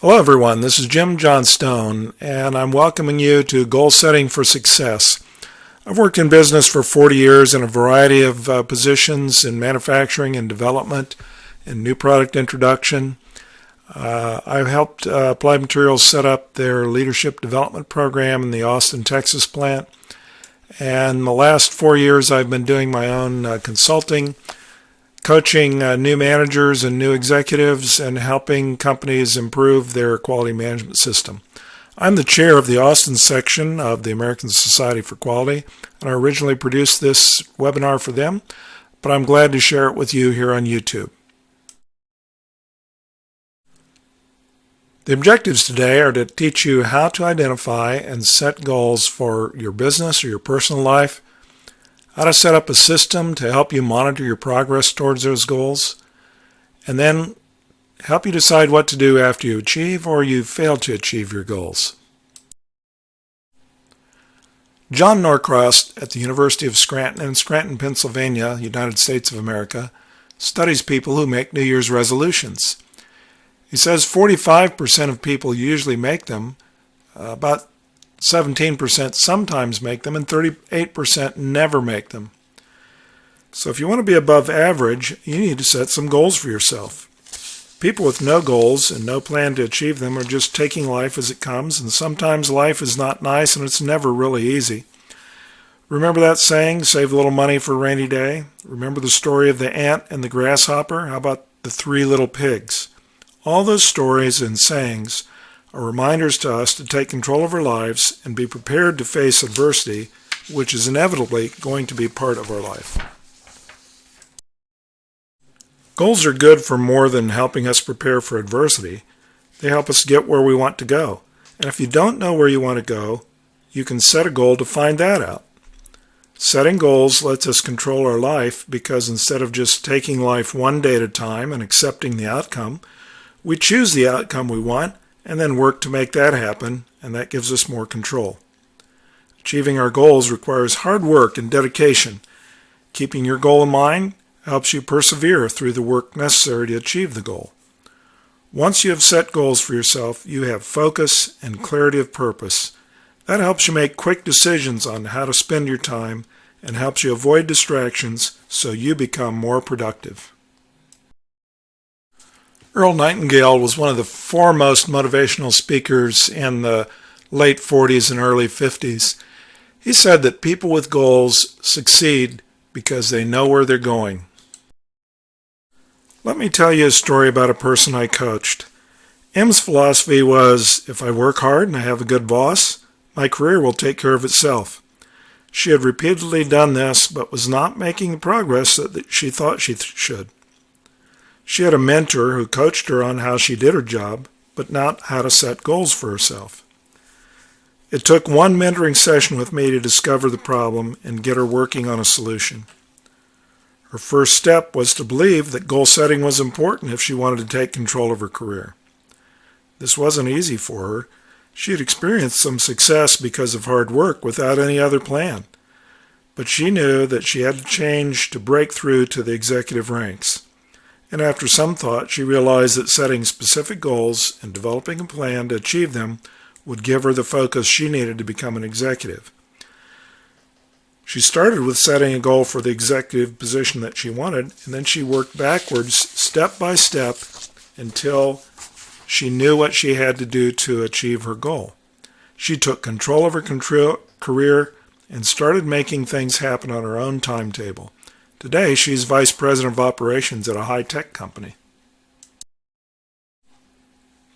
Hello everyone, this is Jim Johnstone, and I'm welcoming you to Goal Setting for Success. I've worked in business for 40 years in a variety of positions in manufacturing and development and new product introduction. I've helped Applied Materials set up their leadership development program in the Austin, Texas plant. And the last 4 years I've been doing my own consulting, coaching new managers and new executives and helping companies improve their quality management system. I'm the chair of the Austin section of the American Society for Quality, and I originally produced this webinar for them, but I'm glad to share it with you here on YouTube. The objectives today are to teach you how to identify and set goals for your business or your personal life, how to set up a system to help you monitor your progress towards those goals, and then help you decide what to do after you achieve or you fail to achieve your goals. John Norcross at the University of Scranton in Scranton, Pennsylvania, United States of America, studies people who make New Year's resolutions. He says 45% of people usually make them, about 17% sometimes make them, and 38% never make them. So if you want to be above average, you need to set some goals for yourself. People with no goals and no plan to achieve them are just taking life as it comes, and sometimes life is not nice and it's never really easy. Remember that saying, save a little money for a rainy day? Remember the story of the ant and the grasshopper? How about the 3 little pigs? All those stories and sayings are reminders to us to take control of our lives and be prepared to face adversity, which is inevitably going to be part of our life. Goals are good for more than helping us prepare for adversity. They help us get where we want to go. And if you don't know where you want to go, you can set a goal to find that out. Setting goals lets us control our life because instead of just taking life one day at a time and accepting the outcome, we choose the outcome we want and then work to make that happen, and that gives us more control. Achieving our goals requires hard work and dedication. Keeping your goal in mind helps you persevere through the work necessary to achieve the goal. Once you have set goals for yourself, you have focus and clarity of purpose. That helps you make quick decisions on how to spend your time and helps you avoid distractions so you become more productive. Earl Nightingale was one of the foremost motivational speakers in the late 40s and early 50s. He said that people with goals succeed because they know where they're going. Let me tell you a story about a person I coached. M's philosophy was, if I work hard and I have a good boss, my career will take care of itself. She had repeatedly done this, but was not making the progress that she thought she should. She had a mentor who coached her on how she did her job, but not how to set goals for herself. It took one mentoring session with me to discover the problem and get her working on a solution. Her first step was to believe that goal setting was important if she wanted to take control of her career. This wasn't easy for her. She had experienced some success because of hard work without any other plan. But she knew that she had to change to break through to the executive ranks. And after some thought, she realized that setting specific goals and developing a plan to achieve them would give her the focus she needed to become an executive. She started with setting a goal for the executive position that she wanted, and then she worked backwards step by step until she knew what she had to do to achieve her goal. She took control of her career and started making things happen on her own timetable. Today, she's Vice President of Operations at a high-tech company.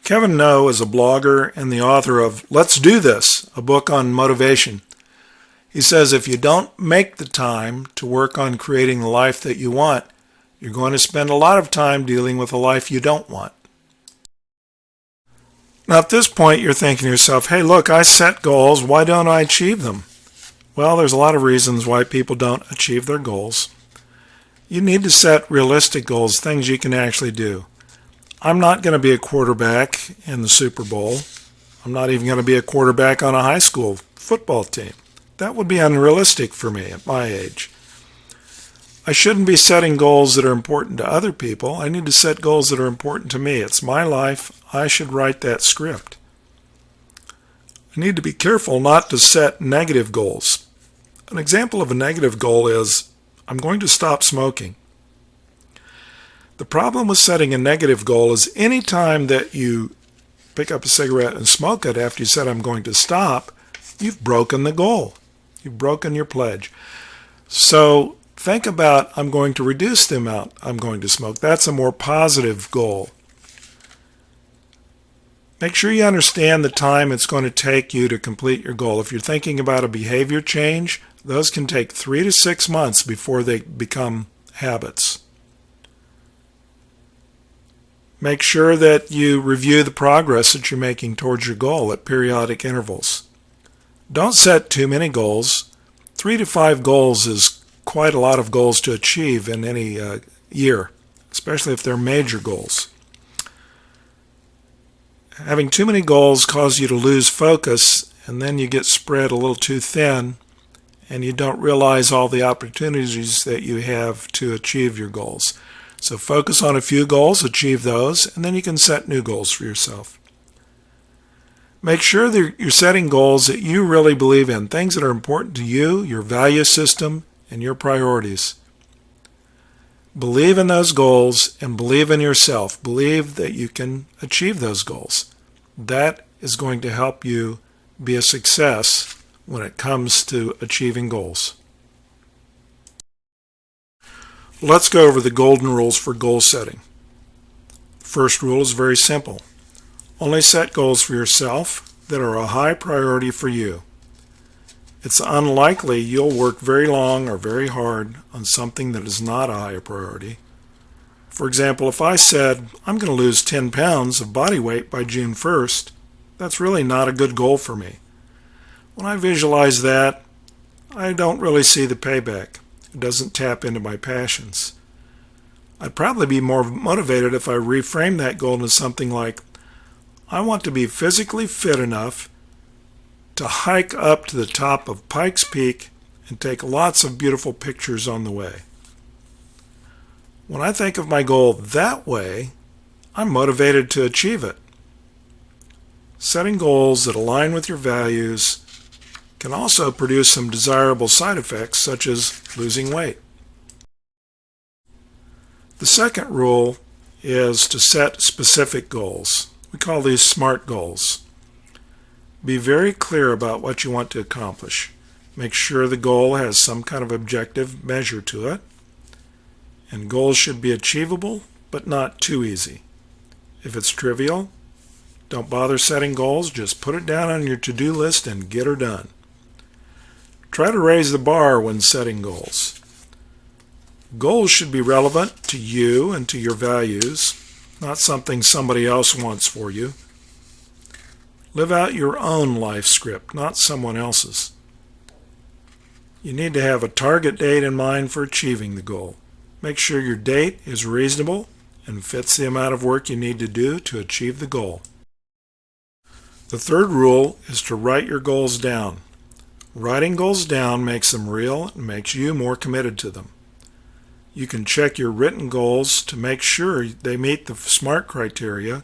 Kevin No is a blogger and the author of Let's Do This, a book on motivation. He says if you don't make the time to work on creating the life that you want, you're going to spend a lot of time dealing with a life you don't want. Now at this point, you're thinking to yourself, hey, look, I set goals. Why don't I achieve them? Well, there's a lot of reasons why people don't achieve their goals. You need to set realistic goals, things you can actually do. I'm not going to be a quarterback in the Super Bowl. I'm not even going to be a quarterback on a high school football team. That would be unrealistic for me at my age. I shouldn't be setting goals that are important to other people. I need to set goals that are important to me. It's my life. I should write that script. I need to be careful not to set negative goals. An example of a negative goal is, I'm going to stop smoking. The problem with setting a negative goal is any time that you pick up a cigarette and smoke it after you said, I'm going to stop, you've broken the goal. You've broken your pledge. So think about, I'm going to reduce the amount I'm going to smoke. That's a more positive goal. Make sure you understand the time it's going to take you to complete your goal. If you're thinking about a behavior change, those can take 3 to 6 months before they become habits. Make sure that you review the progress that you're making towards your goal at periodic intervals. Don't set too many goals. 3 to 5 goals is quite a lot of goals to achieve in any year, especially if they're major goals. Having too many goals causes you to lose focus, and then you get spread a little too thin, and you don't realize all the opportunities that you have to achieve your goals. So focus on a few goals, achieve those, and then you can set new goals for yourself. Make sure that you're setting goals that you really believe in, things that are important to you, your value system, and your priorities. Believe in those goals and believe in yourself. Believe that you can achieve those goals. That is going to help you be a success when it comes to achieving goals. Let's go over the golden rules for goal setting. The first rule is very simple. Only set goals for yourself that are a high priority for you. It's unlikely you'll work very long or very hard on something that is not a high priority. For example, if I said, I'm going to lose 10 pounds of body weight by June 1st, that's really not a good goal for me. When I visualize that, I don't really see the payback. It doesn't tap into my passions. I'd probably be more motivated if I reframe that goal into something like, I want to be physically fit enough to hike up to the top of Pikes Peak and take lots of beautiful pictures on the way. When I think of my goal that way, I'm motivated to achieve it. Setting goals that align with your values can also produce some desirable side effects, such as losing weight. The second rule is to set specific goals. We call these SMART goals. Be very clear about what you want to accomplish. Make sure the goal has some kind of objective measure to it. And goals should be achievable, but not too easy. If it's trivial, don't bother setting goals. Just put it down on your to-do list and get her done. Try to raise the bar when setting goals. Goals should be relevant to you and to your values, not something somebody else wants for you. Live out your own life script, not someone else's. You need to have a target date in mind for achieving the goal. Make sure your date is reasonable and fits the amount of work you need to do to achieve the goal. The third rule is to write your goals down. Writing goals down makes them real and makes you more committed to them. You can check your written goals to make sure they meet the SMART criteria,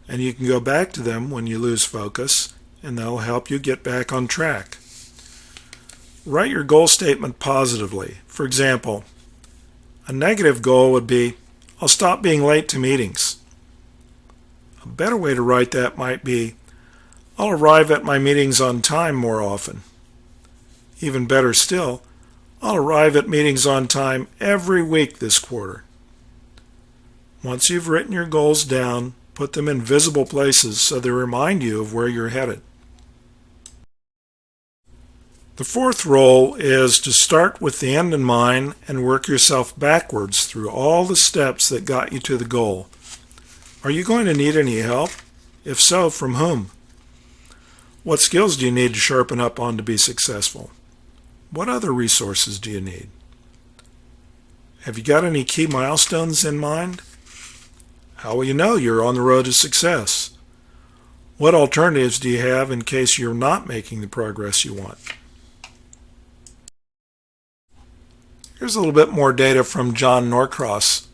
and you can go back to them when you lose focus, and that'll help you get back on track. Write your goal statement positively. For example, a negative goal would be, I'll stop being late to meetings. A better way to write that might be, I'll arrive at my meetings on time more often. Even better still, I'll arrive at meetings on time every week this quarter. Once you've written your goals down, put them in visible places so they remind you of where you're headed. The fourth rule is to start with the end in mind and work yourself backwards through all the steps that got you to the goal. Are you going to need any help? If so, from whom? What skills do you need to sharpen up on to be successful? What other resources do you need? Have you got any key milestones in mind? How will you know you're on the road to success? What alternatives do you have in case you're not making the progress you want? Here's a little bit more data from John Norcross.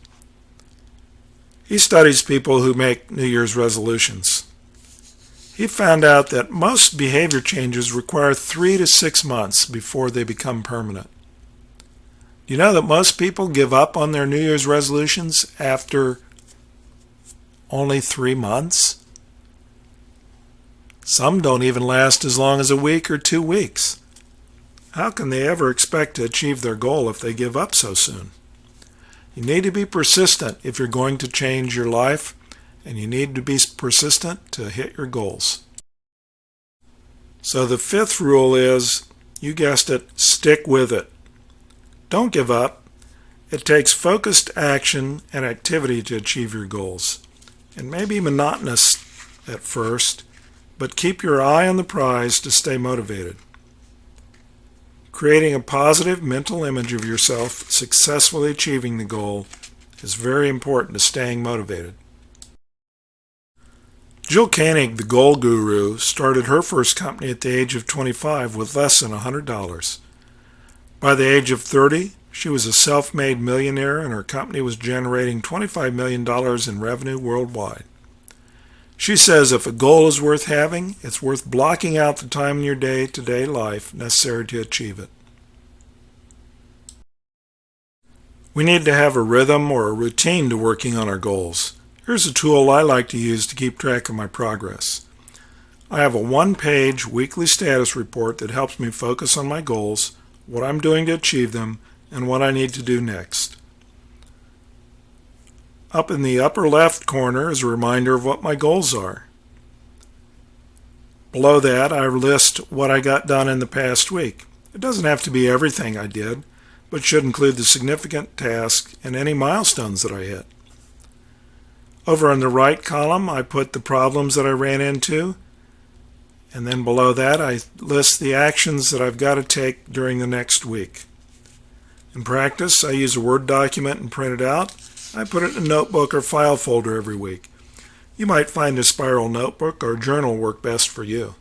He studies people who make New Year's resolutions. He found out that most behavior changes require 3 to 6 months before they become permanent. You know that most people give up on their New Year's resolutions after only 3 months? Some don't even last as long as a week or 2 weeks. How can they ever expect to achieve their goal if they give up so soon? You need to be persistent if you're going to change your life, and you need to be persistent to hit your goals. So the 5th rule is, you guessed it, stick with it. Don't give up. It takes focused action and activity to achieve your goals. It may be monotonous at first, but keep your eye on the prize to stay motivated. Creating a positive mental image of yourself successfully achieving the goal is very important to staying motivated. Jill Koenig, the goal guru, started her first company at the age of 25 with less than $100. By the age of 30, she was a self-made millionaire and her company was generating $25 million in revenue worldwide. She says if a goal is worth having, it's worth blocking out the time in your day-to-day life necessary to achieve it. We need to have a rhythm or a routine to working on our goals. Here's a tool I like to use to keep track of my progress. I have a 1-page weekly status report that helps me focus on my goals, what I'm doing to achieve them, and what I need to do next. Up in the upper left corner is a reminder of what my goals are. Below that, I list what I got done in the past week. It doesn't have to be everything I did, but should include the significant tasks and any milestones that I hit. Over in the right column, I put the problems that I ran into, and then below that, I list the actions that I've got to take during the next week. In practice, I use a Word document and print it out. I put it in a notebook or file folder every week. You might find a spiral notebook or journal work best for you.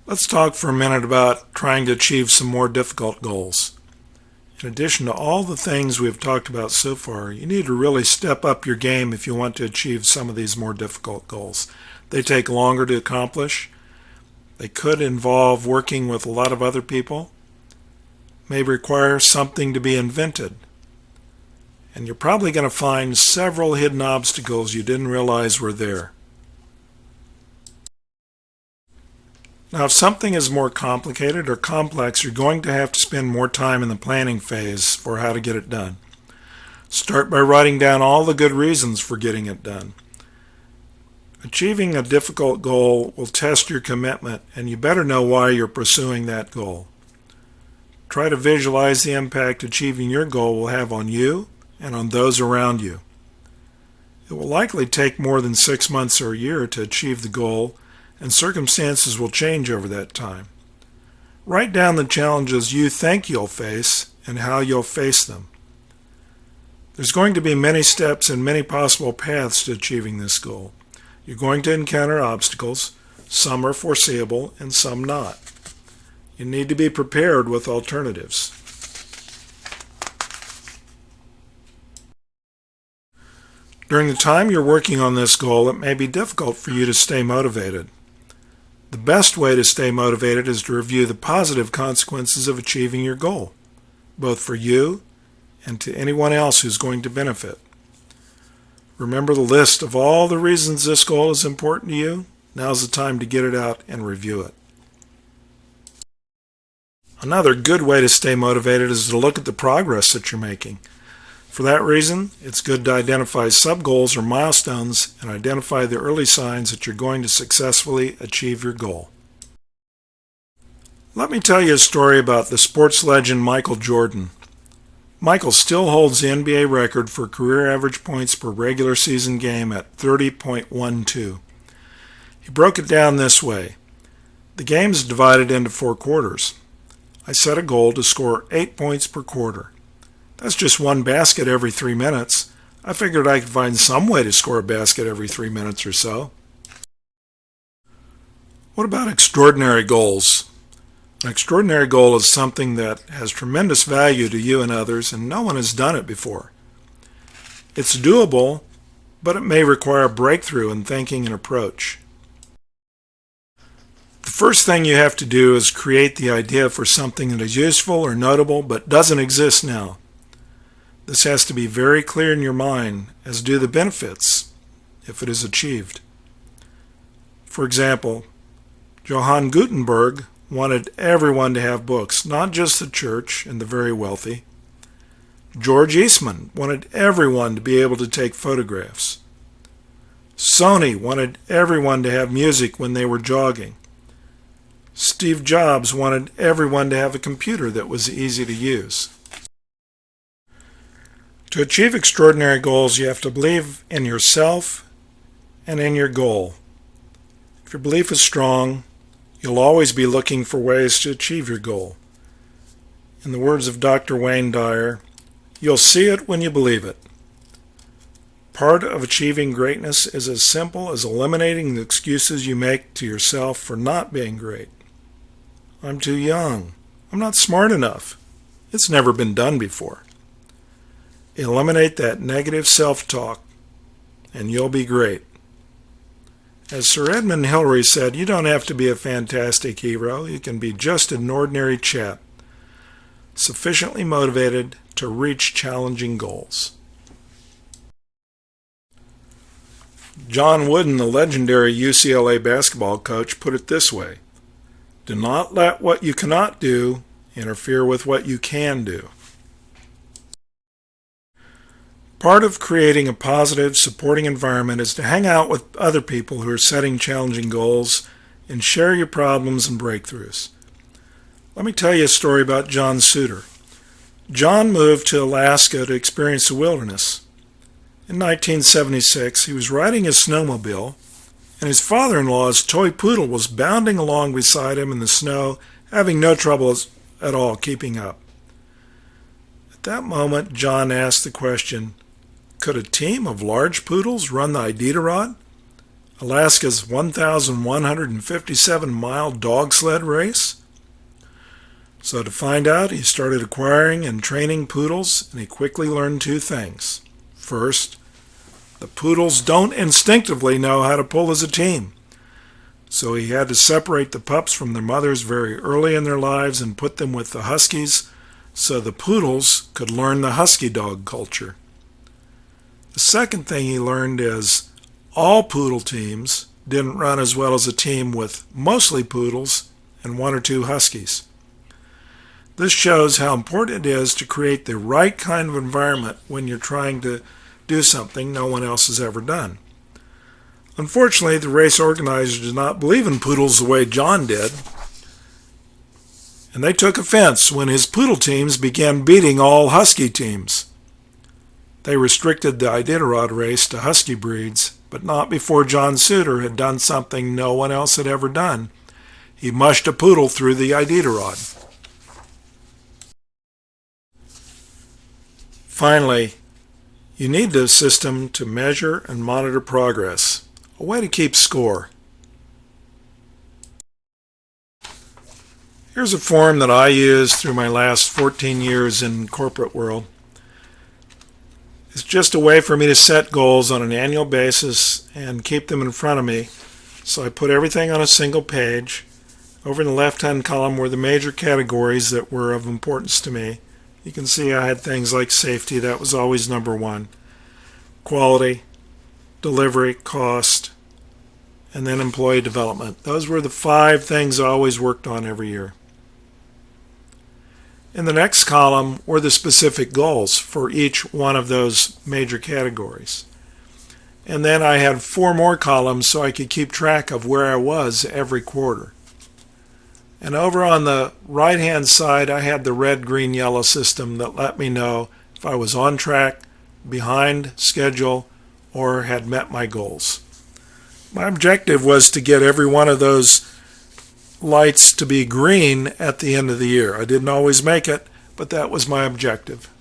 Let's talk for a minute about trying to achieve some more difficult goals. In addition to all the things we've talked about so far, you need to really step up your game if you want to achieve some of these more difficult goals. They take longer to accomplish. They could involve working with a lot of other people, may require something to be invented. And you're probably going to find several hidden obstacles you didn't realize were there. Now, if something is more complicated or complex, you're going to have to spend more time in the planning phase for how to get it done. Start by writing down all the good reasons for getting it done. Achieving a difficult goal will test your commitment, and you better know why you're pursuing that goal. Try to visualize the impact achieving your goal will have on you and on those around you. It will likely take more than 6 months or a year to achieve the goal, and circumstances will change over that time. Write down the challenges you think you'll face and how you'll face them. There's going to be many steps and many possible paths to achieving this goal. You're going to encounter obstacles. Some are foreseeable and some not. You need to be prepared with alternatives. During the time you're working on this goal, it may be difficult for you to stay motivated. The best way to stay motivated is to review the positive consequences of achieving your goal, both for you and to anyone else who's going to benefit. Remember the list of all the reasons this goal is important to you? Now's the time to get it out and review it. Another good way to stay motivated is to look at the progress that you're making. For that reason, it's good to identify sub-goals or milestones and identify the early signs that you're going to successfully achieve your goal. Let me tell you a story about the sports legend Michael Jordan. Michael still holds the NBA record for career average points per regular season game at 30.12. He broke it down this way. The game is divided into 4 quarters. I set a goal to score 8 points per quarter. That's just 1 basket every 3 minutes. I figured I could find some way to score a basket every 3 minutes or so. What about extraordinary goals? An extraordinary goal is something that has tremendous value to you and others, and no one has done it before. It's doable, but it may require a breakthrough in thinking and approach. The first thing you have to do is create the idea for something that is useful or notable but doesn't exist now. This has to be very clear in your mind, as do the benefits if it is achieved. For example, Johann Gutenberg wanted everyone to have books, not just the church and the very wealthy. George Eastman wanted everyone to be able to take photographs. Sony wanted everyone to have music when they were jogging. Steve Jobs wanted everyone to have a computer that was easy to use. To achieve extraordinary goals, you have to believe in yourself and in your goal. If your belief is strong, you'll always be looking for ways to achieve your goal. In the words of Dr. Wayne Dyer, you'll see it when you believe it. Part of achieving greatness is as simple as eliminating the excuses you make to yourself for not being great. I'm too young. I'm not smart enough. It's never been done before. Eliminate that negative self-talk, and you'll be great. As Sir Edmund Hillary said, you don't have to be a fantastic hero. You can be just an ordinary chap, sufficiently motivated to reach challenging goals. John Wooden, the legendary UCLA basketball coach, put it this way: do not let what you cannot do interfere with what you can do. Part of creating a positive, supporting environment is to hang out with other people who are setting challenging goals and share your problems and breakthroughs. Let me tell you a story about John Suter. John moved to Alaska to experience the wilderness. In 1976, he was riding his snowmobile, and his father-in-law's toy poodle was bounding along beside him in the snow, having no trouble at all keeping up. At that moment, John asked the question, could a team of large poodles run the Iditarod, Alaska's 1,157-mile dog sled race? So to find out, he started acquiring and training poodles, and he quickly learned 2 things. First, the poodles don't instinctively know how to pull as a team. So he had to separate the pups from their mothers very early in their lives and put them with the huskies so the poodles could learn the husky dog culture. The second thing he learned is all poodle teams didn't run as well as a team with mostly poodles and 1 or 2 huskies. This shows how important it is to create the right kind of environment when you're trying to do something no one else has ever done. Unfortunately, the race organizers did not believe in poodles the way John did, and they took offense when his poodle teams began beating all husky teams. They restricted the Iditarod race to husky breeds, but not before John Suter had done something no one else had ever done. He mushed a poodle through the Iditarod. Finally, you need a system to measure and monitor progress, a way to keep score. Here's a form that I used through my last 14 years in the corporate world. It's just a way for me to set goals on an annual basis and keep them in front of me So I put everything on a single page. Over in the left-hand column were the major categories that were of importance to me. You can see I had things like safety, that was always number one. Quality, delivery, cost, and then employee development. Those were the 5 things I always worked on every year. In the next column were the specific goals for each one of those major categories. And then I had 4 more columns so I could keep track of where I was every quarter. And over on the right-hand side, I had the red, green, yellow system that let me know if I was on track, behind schedule, or had met my goals. My objective was to get every one of those lights to be green at the end of the year. I didn't always make it, but that was my objective.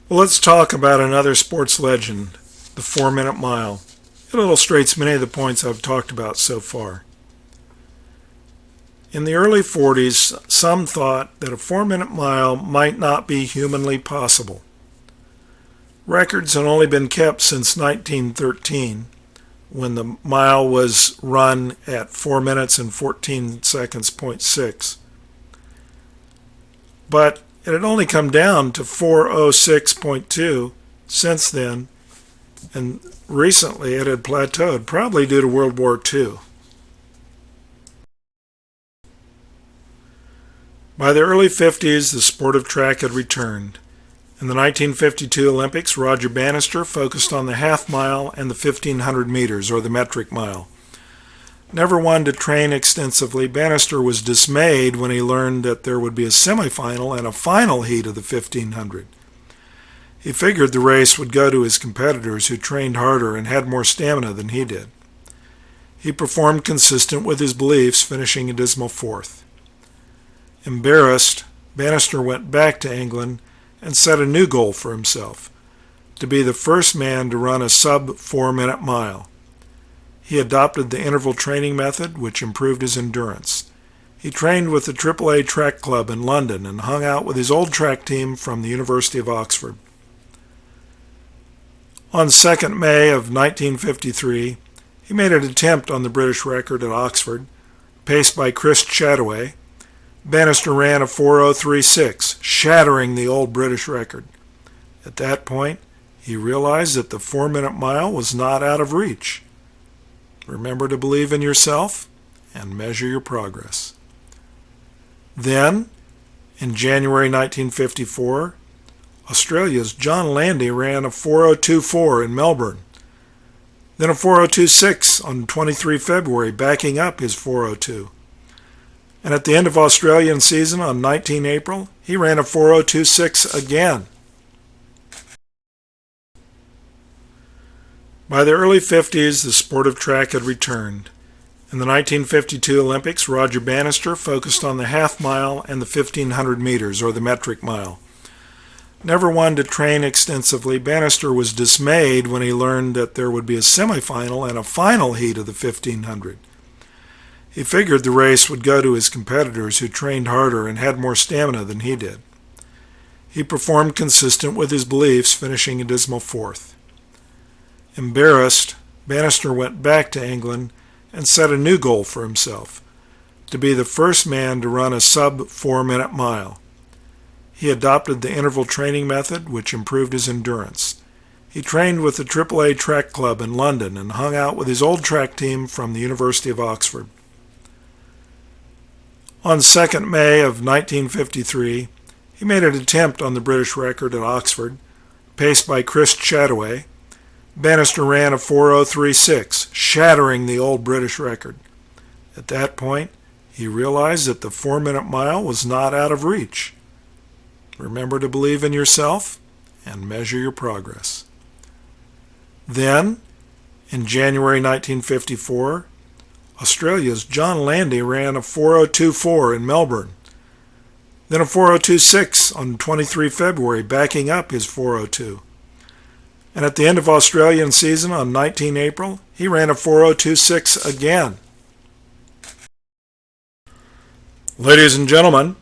Well, let's talk about another sports legend, the 4-minute mile. It illustrates many of the points I've talked about so far. In the early 40s, some thought that a 4-minute mile might not be humanly possible. Records had only been kept since 1913, when the mile was run at 4 minutes and 14 seconds, 0.6. But it had only come down to 4:06.2 since then, and recently it had plateaued, probably due to World War II. By the early 50s, the sport of track had returned. In the 1952 Olympics, Roger Bannister focused on the half mile and the 1,500 meters, or the metric mile. Never one to train extensively, Bannister was dismayed when he learned that there would be a semifinal and a final heat of the 1,500. He figured the race would go to his competitors who trained harder and had more stamina than he did. He performed consistent with his beliefs, finishing a dismal 4th. Embarrassed, Bannister went back to England and set a new goal for himself, to be the first man to run a sub-4-minute mile. He adopted the interval training method, which improved his endurance. He trained with the AAA track club in London and hung out with his old track team from the University of Oxford. On 2nd May of 1953, he made an attempt on the British record at Oxford, paced by Chris Chataway. Bannister ran a 4:03.6, shattering the old British record. At that point, he realized that the 4-minute mile was not out of reach. Remember to believe in yourself and measure your progress. Then, in January 1954, Australia's John Landy ran a 4:02.4 in Melbourne. Then a 4:02.6 on 23 February, backing up his 4:02. And at the end of Australian season on 19 April, he ran a 4:02.6 again. By the early 50s, the sport of track had returned. In the 1952 Olympics, Roger Bannister focused on the half mile and the 1,500 meters, or the metric mile. Never one to train extensively, Bannister was dismayed when he learned that there would be a semifinal and a final heat of the 1,500. He figured the race would go to his competitors who trained harder and had more stamina than he did. He performed consistent with his beliefs, finishing a dismal 4th. Embarrassed, Bannister went back to England and set a new goal for himself, to be the first man to run a sub-4-minute mile. He adopted the interval training method, which improved his endurance. He trained with the AAA track club in London and hung out with his old track team from the University of Oxford. On 2nd May of 1953, he made an attempt on the British record at Oxford, paced by Chris Chataway. Bannister ran a 4:03.6, shattering the old British record. At that point, he realized that the 4-minute mile was not out of reach. Remember to believe in yourself and measure your progress. Then, in January 1954, Australia's John Landy ran a 4:02.4 in Melbourne. Then a 4:02.6 on 23 February, backing up his 4:02. And at the end of Australian season on 19 April, he ran a 4:02.6 again. Ladies and gentlemen,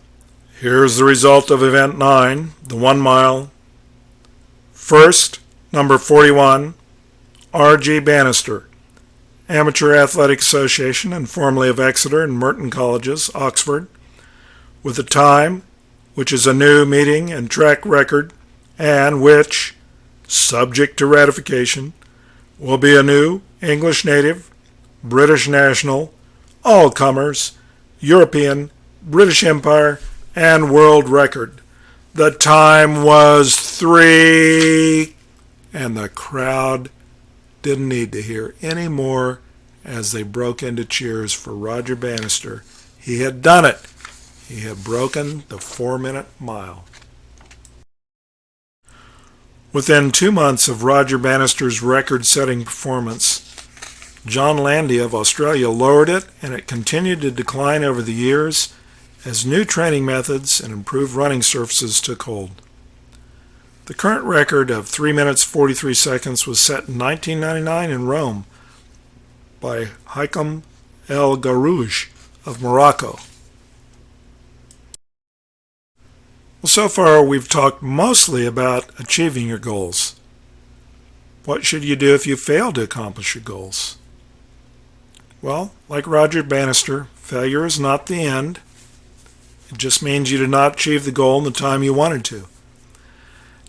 here's the result of Event 9, the 1 mile. First, number 41, R.G. Bannister, Amateur Athletic Association, and formerly of Exeter and Merton Colleges, Oxford, with a time which is a new meeting and track record, and which, subject to ratification, will be a new English native, British national, all comers, European, British Empire, and world record. The time was 3, and the crowd didn't need to hear any more as they broke into cheers for Roger Bannister. He had done it. He had broken the 4-minute mile. Within 2 months of Roger Bannister's record-setting performance, John Landy of Australia lowered it, and it continued to decline over the years as new training methods and improved running surfaces took hold. The current record of 3 minutes 43 seconds was set in 1999 in Rome by Haitham El Garouj of Morocco. Well, so far we've talked mostly about achieving your goals. What should you do if you fail to accomplish your goals? Well, like Roger Bannister, failure is not the end. It just means you did not achieve the goal in the time you wanted to.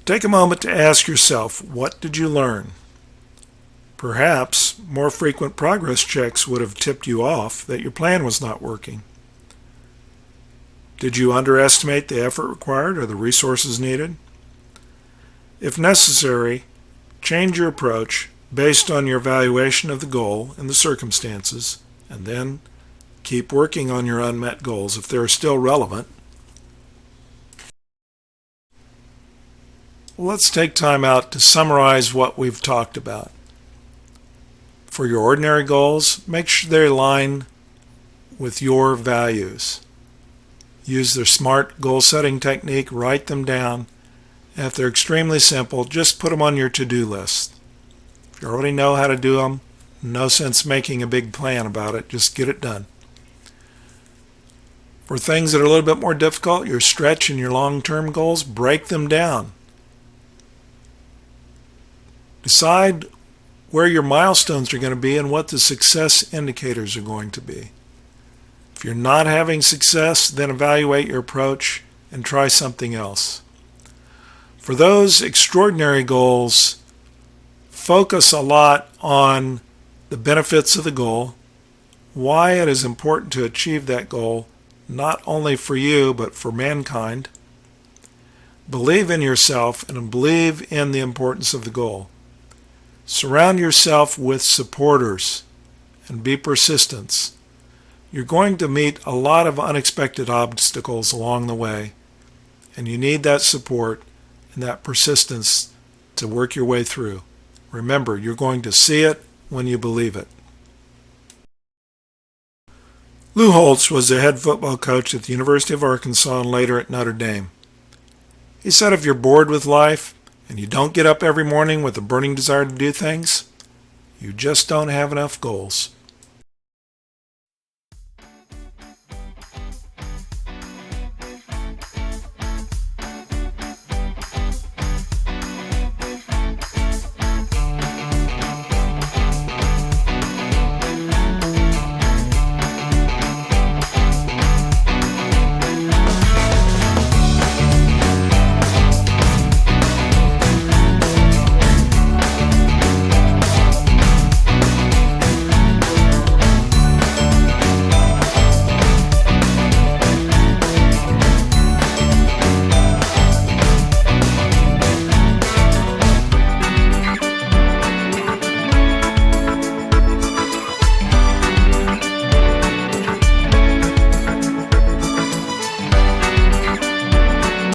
Take a moment to ask yourself, what did you learn? Perhaps more frequent progress checks would have tipped you off that your plan was not working. Did you underestimate the effort required or the resources needed? If necessary, change your approach based on your evaluation of the goal and the circumstances, and then keep working on your unmet goals if they're still relevant. Let's take time out to summarize what we've talked about. For your ordinary goals, make sure they align with your values. Use their SMART goal-setting technique, write them down. And if they're extremely simple, just put them on your to-do list. If you already know how to do them, no sense making a big plan about it. Just get it done. For things that are a little bit more difficult, your stretch and your long-term goals, break them down. Decide where your milestones are going to be and what the success indicators are going to be. If you're not having success, then evaluate your approach and try something else. For those extraordinary goals, focus a lot on the benefits of the goal, why it is important to achieve that goal, not only for you, but for mankind. Believe in yourself and believe in the importance of the goal. Surround yourself with supporters and be persistent. You're going to meet a lot of unexpected obstacles along the way, and you need that support and that persistence to work your way through. Remember, you're going to see it when you believe it. Lou Holtz was the head football coach at the University of Arkansas and later at Notre Dame. He said if you're bored with life and you don't get up every morning with a burning desire to do things, you just don't have enough goals.